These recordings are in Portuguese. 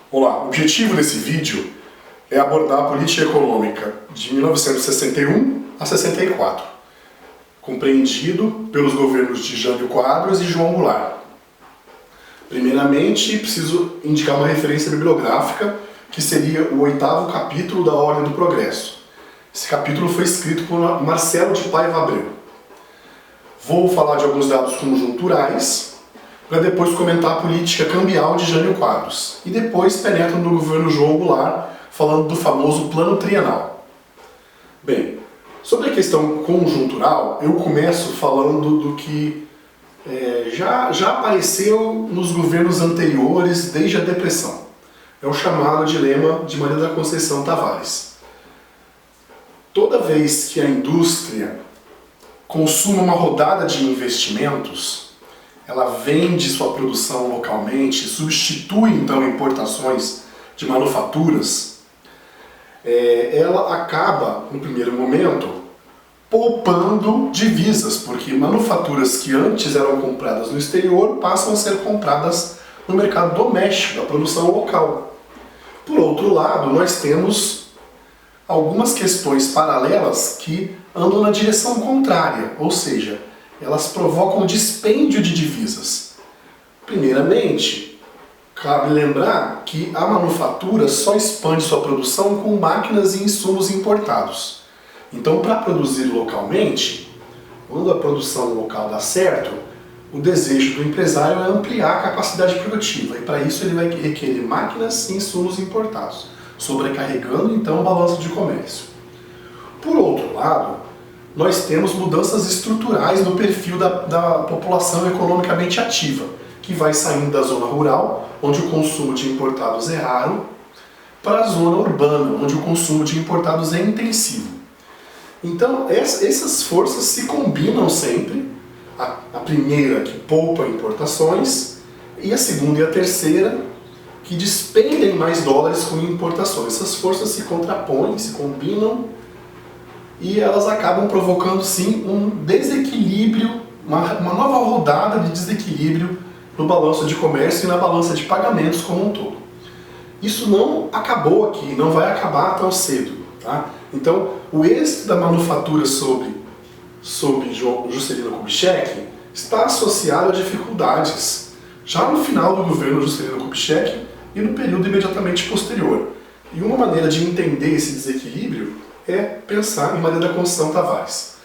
Olá, o objetivo desse vídeo é abordar a política econômica de 1961 a 64, compreendido pelos governos de Jânio Quadros e João Goulart. Primeiramente, preciso indicar uma referência bibliográfica, que seria o 8º capítulo da Ordem do Progresso. Esse capítulo foi escrito por Marcelo de Paiva Abreu. Vou falar de alguns dados conjunturais, para depois comentar a política cambial de Jânio Quadros. E depois penetro no governo João Goulart, falando do famoso Plano Trienal. Bem, sobre a questão conjuntural, eu começo falando do que já apareceu nos governos anteriores desde a Depressão. É o chamado dilema de Maria da Conceição Tavares. Toda vez que a indústria consuma uma rodada de investimentos, ela vende sua produção localmente, substitui então importações de manufaturas, ela acaba, no primeiro momento, poupando divisas, porque manufaturas que antes eram compradas no exterior passam a ser compradas no mercado doméstico, da produção local. Por outro lado, nós temos algumas questões paralelas que andam na direção contrária, ou seja, elas provocam dispêndio de divisas. Primeiramente, cabe lembrar que a manufatura só expande sua produção com máquinas e insumos importados. Então, para produzir localmente, quando a produção local dá certo, o desejo do empresário é ampliar a capacidade produtiva, e para isso ele vai requerer máquinas e insumos importados, sobrecarregando então o balanço de comércio. Por outro lado, nós temos mudanças estruturais no perfil da população economicamente ativa, que vai saindo da zona rural, onde o consumo de importados é raro, para a zona urbana, onde o consumo de importados é intensivo. Então, essas forças se combinam sempre, a primeira que poupa importações, e a segunda e a terceira que despendem mais dólares com importações. Essas forças se contrapõem, se combinam, e elas acabam provocando sim um desequilíbrio, uma nova rodada de desequilíbrio no balanço de comércio e na balança de pagamentos como um todo. Isso não acabou aqui, não vai acabar tão cedo, tá? Então, o êxito da manufatura sob Juscelino Kubitschek está associado a dificuldades já no final do governo Juscelino Kubitschek e no período imediatamente posterior. E uma maneira de entender esse desequilíbrio é pensar em Maria da Conceição Tavares.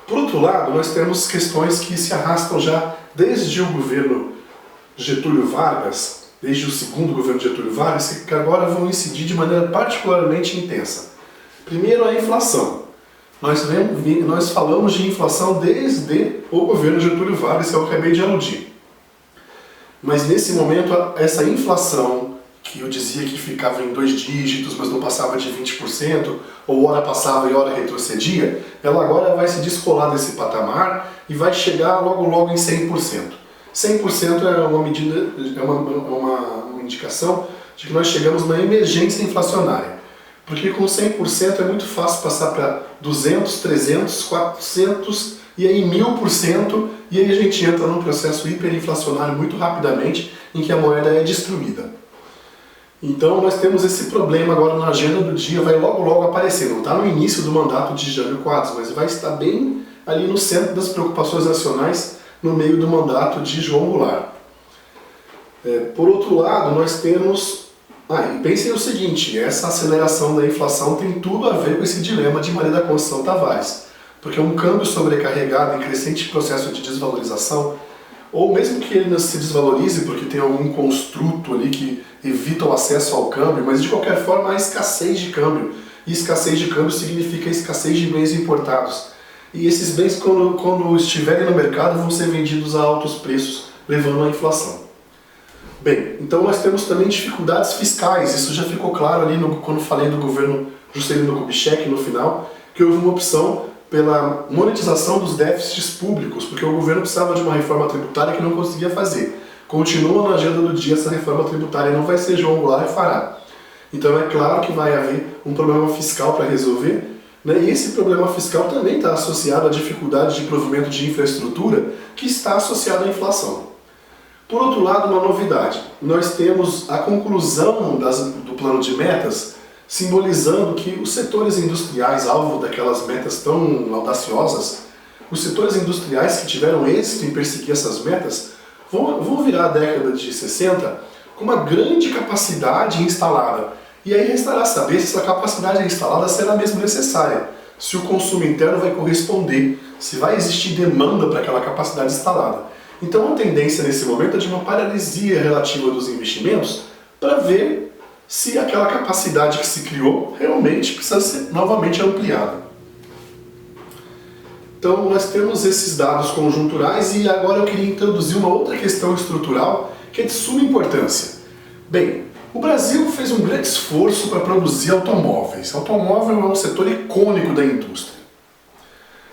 Por outro lado, nós temos questões que se arrastam já desde o governo Getúlio Vargas, desde o segundo governo Getúlio Vargas, que agora vão incidir de maneira particularmente intensa. Primeiro, a inflação. Nós falamos de inflação desde o governo Getúlio Vargas, que eu acabei de aludir. Mas nesse momento, essa inflação, que eu dizia que ficava em 2 dígitos, mas não passava de 20%, ou hora passava e hora retrocedia, ela agora vai se descolar desse patamar e vai chegar logo em 100%. 100% é uma medida, uma indicação de que nós chegamos na emergência inflacionária. Porque com 100% é muito fácil passar para 200, 300, 400 e aí 1000%, e aí a gente entra num processo hiperinflacionário muito rapidamente, em que a moeda é destruída. Então nós temos esse problema agora na agenda do dia, vai logo aparecer. Não está no início do mandato de Jânio Quadros, mas vai estar bem ali no centro das preocupações nacionais, no meio do mandato de João Goulart. Por outro lado, nós temos... e pensem o seguinte, essa aceleração da inflação tem tudo a ver com esse dilema de Maria da Conceição Tavares. Porque um câmbio sobrecarregado em crescente processo de desvalorização, ou mesmo que ele não se desvalorize porque tem algum construto ali que evita o acesso ao câmbio, mas de qualquer forma há escassez de câmbio. E escassez de câmbio significa escassez de bens importados. E esses bens, quando estiverem no mercado, vão ser vendidos a altos preços, levando à inflação. Bem, então nós temos também dificuldades fiscais. Isso já ficou claro ali quando falei do governo Juscelino Kubitschek no final, que houve uma opção pela monetização dos déficits públicos, porque o governo precisava de uma reforma tributária que não conseguia fazer. Continua na agenda do dia essa reforma tributária, não vai ser João Goulart e fará. Então é claro que vai haver um problema fiscal para resolver, né? E esse problema fiscal também está associado à dificuldade de provimento de infraestrutura, que está associada à inflação. Por outro lado, uma novidade. Nós temos a conclusão do plano de metas, simbolizando que os setores industriais, alvo daquelas metas tão audaciosas, os setores industriais que tiveram êxito em perseguir essas metas, vão virar a década de 60 com uma grande capacidade instalada. E aí restará saber se essa capacidade instalada será mesmo necessária, se o consumo interno vai corresponder, se vai existir demanda para aquela capacidade instalada. Então a tendência nesse momento é de uma paralisia relativa dos investimentos para ver se aquela capacidade que se criou realmente precisa ser novamente ampliada. Então nós temos esses dados conjunturais e agora eu queria introduzir uma outra questão estrutural que é de suma importância. Bem, o Brasil fez um grande esforço para produzir automóveis. Automóvel é um setor icônico da indústria.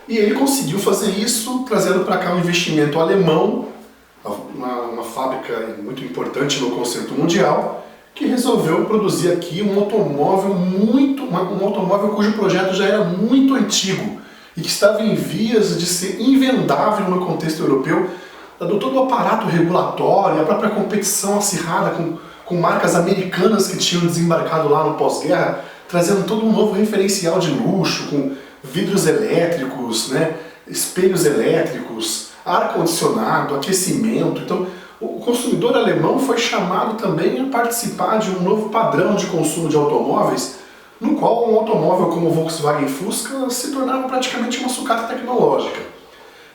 E ele conseguiu fazer isso trazendo para cá um investimento alemão, uma fábrica muito importante no conceito mundial, que resolveu produzir aqui um automóvel cujo projeto já era muito antigo e que estava em vias de ser invendável no contexto europeu, dado todo o aparato regulatório, a própria competição acirrada com marcas americanas que tinham desembarcado lá no pós-guerra, trazendo todo um novo referencial de luxo, com vidros elétricos, né, espelhos elétricos, ar-condicionado, aquecimento. Então, o consumidor alemão foi chamado também a participar de um novo padrão de consumo de automóveis, no qual um automóvel como o Volkswagen Fusca se tornava praticamente uma sucata tecnológica.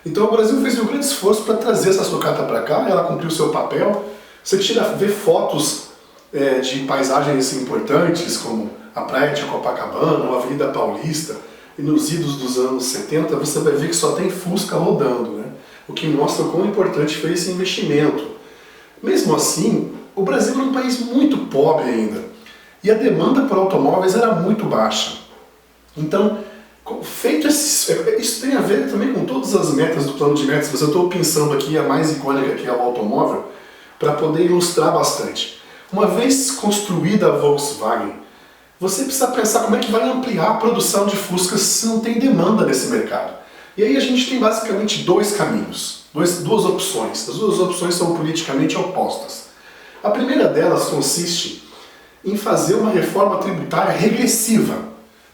Então o Brasil fez um grande esforço para trazer essa sucata para cá, ela cumpriu seu papel. Você vê fotos de paisagens importantes, como a Praia de Copacabana, a Avenida Paulista, e nos idos dos anos 70 você vai ver que só tem Fusca rodando, né? O que mostra o quão importante foi esse investimento. Mesmo assim, o Brasil era um país muito pobre ainda, e a demanda por automóveis era muito baixa. Então, isso tem a ver também com todas as metas do plano de metas, mas eu estou pensando aqui a mais icônica, que é o automóvel, para poder ilustrar bastante. Uma vez construída a Volkswagen, você precisa pensar como é que vai ampliar a produção de Fuscas se não tem demanda nesse mercado. E aí a gente tem basicamente dois caminhos, duas opções. As duas opções são politicamente opostas. A primeira delas consiste em fazer uma reforma tributária regressiva.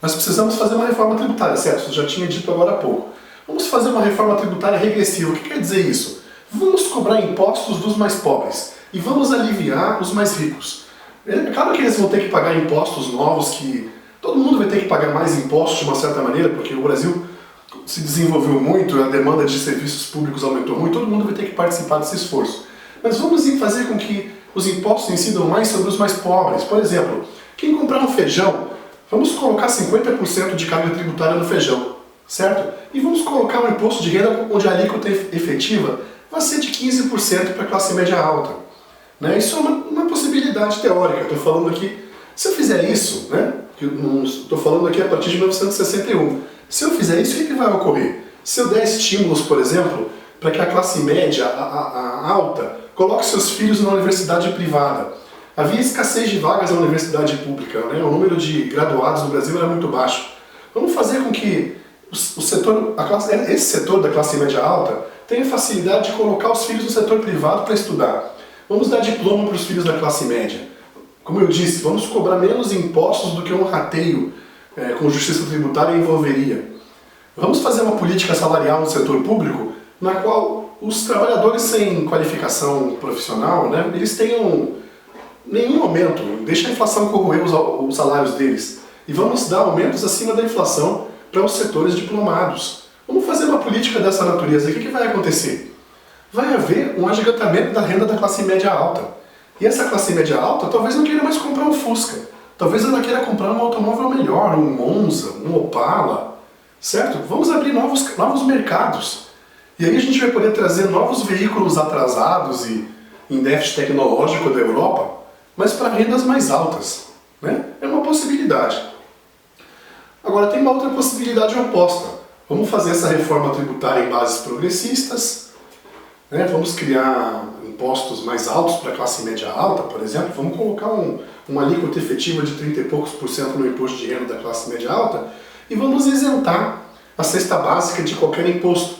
Nós precisamos fazer uma reforma tributária, certo? Eu já tinha dito agora há pouco. Vamos fazer uma reforma tributária regressiva. O que quer dizer isso? Vamos cobrar impostos dos mais pobres e vamos aliviar os mais ricos. É claro que eles vão ter que pagar impostos novos, que todo mundo vai ter que pagar mais impostos de uma certa maneira, porque o Brasil se desenvolveu muito, a demanda de serviços públicos aumentou muito, todo mundo vai ter que participar desse esforço. Mas vamos fazer com que os impostos incidam mais sobre os mais pobres. Por exemplo, quem comprar um feijão, vamos colocar 50% de carga tributária no feijão, certo? E vamos colocar um imposto de renda onde a alíquota efetiva vai ser de 15% para a classe média alta. Né? Isso é uma possibilidade teórica. Estou falando aqui, se eu fizer isso, né? Estou falando aqui a partir de 1961. Se eu fizer isso, o que vai ocorrer? Se eu der estímulos, por exemplo, para que a classe média, a alta, coloque seus filhos na universidade privada. Havia escassez de vagas na universidade pública, né? O número de graduados no Brasil era muito baixo. Vamos fazer com que esse setor da classe média alta tenha facilidade de colocar os filhos no setor privado para estudar. Vamos dar diploma para os filhos da classe média. Como eu disse, vamos cobrar menos impostos do que um rateio com justiça tributária envolveria. Vamos fazer uma política salarial no setor público na qual os trabalhadores sem qualificação profissional, né, eles tenham nenhum aumento, deixa a inflação corroer os salários deles. E vamos dar aumentos acima da inflação para os setores diplomados. Vamos fazer uma política dessa natureza. O que vai acontecer? Vai haver um agigantamento da renda da classe média alta. E essa classe média alta talvez não queira mais comprar um Fusca. Talvez ela queira comprar um automóvel melhor, um Monza, um Opala. Certo? Vamos abrir novos mercados. E aí a gente vai poder trazer novos veículos atrasados e em déficit tecnológico da Europa, mas para rendas mais altas. Né? É uma possibilidade. Agora tem uma outra possibilidade oposta. Vamos fazer essa reforma tributária em bases progressistas, né? Vamos criar impostos mais altos para a classe média alta, por exemplo. Vamos colocar uma alíquota efetiva de 30 e poucos % no imposto de renda da classe média alta e vamos isentar a cesta básica de qualquer imposto.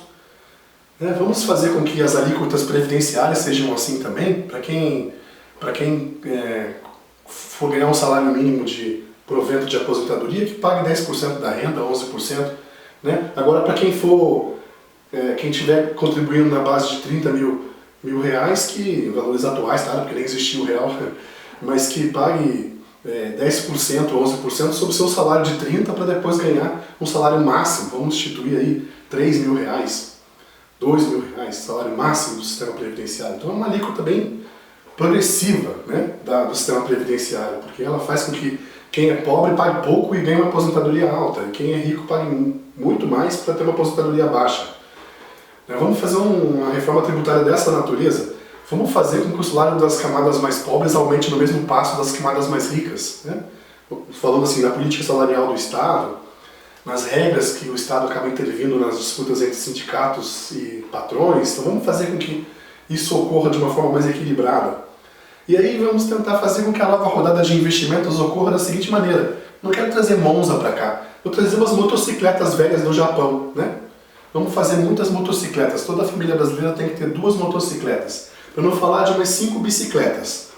Vamos fazer com que as alíquotas previdenciárias sejam assim também, para quem for ganhar um salário mínimo de provento de aposentadoria, que pague 10% da renda, 11%. Agora, para quem for, quem estiver contribuindo na base de 30 mil reais, que valores atuais, tá? Porque nem existia o real, mas que pague 10% ou 11% sobre o seu salário de 30 para depois ganhar um salário máximo. Vamos instituir aí 3 mil reais, 2 mil reais, salário máximo do sistema previdenciário. Então é uma alíquota bem progressiva, do sistema previdenciário, porque ela faz com que quem é pobre pague pouco e ganhe uma aposentadoria alta, e quem é rico pague muito mais para ter uma aposentadoria baixa. Vamos fazer uma reforma tributária dessa natureza? Vamos fazer com que o salário das camadas mais pobres aumente no mesmo passo das camadas mais ricas. Falando assim, na política salarial do Estado, nas regras que o Estado acaba intervindo nas disputas entre sindicatos e patrões, então vamos fazer com que isso ocorra de uma forma mais equilibrada. E aí vamos tentar fazer com que a nova rodada de investimentos ocorra da seguinte maneira. Não quero trazer Monza para cá, vou trazer umas motocicletas velhas do Japão. Vamos fazer muitas motocicletas, toda a família brasileira tem que ter 2 motocicletas. Para não falar de umas 5 bicicletas.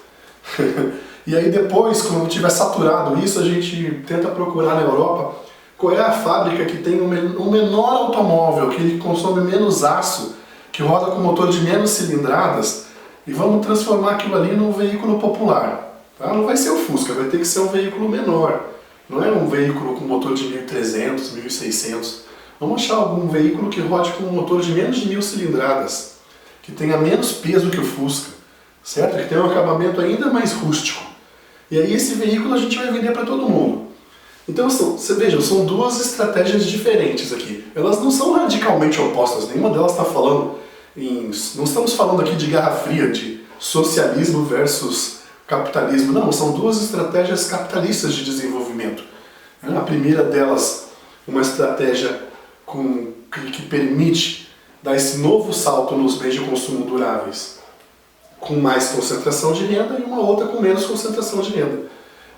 E aí depois, quando tiver saturado isso, a gente tenta procurar na Europa qual é a fábrica que tem o menor automóvel, que ele consome menos aço, que roda com motor de menos cilindradas, e vamos transformar aquilo ali num veículo popular. Não vai ser o Fusca, vai ter que ser um veículo menor. Não é um veículo com motor de 1.300, 1.600. Vamos achar algum veículo que rode com um motor de menos de 1.000 cilindradas, que tenha menos peso que o Fusca, certo? Que tenha um acabamento ainda mais rústico. E aí esse veículo a gente vai vender para todo mundo. Então, você veja, são 2 estratégias diferentes aqui. Elas não são radicalmente opostas, nenhuma delas está falando não estamos falando aqui de Guerra Fria, de socialismo versus capitalismo. Não, são 2 estratégias capitalistas de desenvolvimento. A primeira delas, uma estratégia que permite dar esse novo salto nos bens de consumo duráveis, com mais concentração de renda, e uma outra com menos concentração de renda.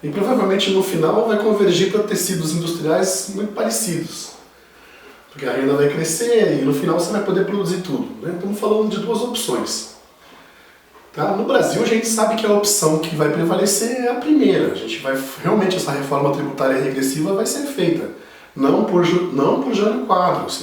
E provavelmente no final vai convergir para tecidos industriais muito parecidos. Porque a renda vai crescer e no final você vai poder produzir tudo. Estamos falando de 2 opções. No Brasil a gente sabe que a opção que vai prevalecer é a primeira. Realmente essa reforma tributária regressiva vai ser feita. Não por Jânio Quadros,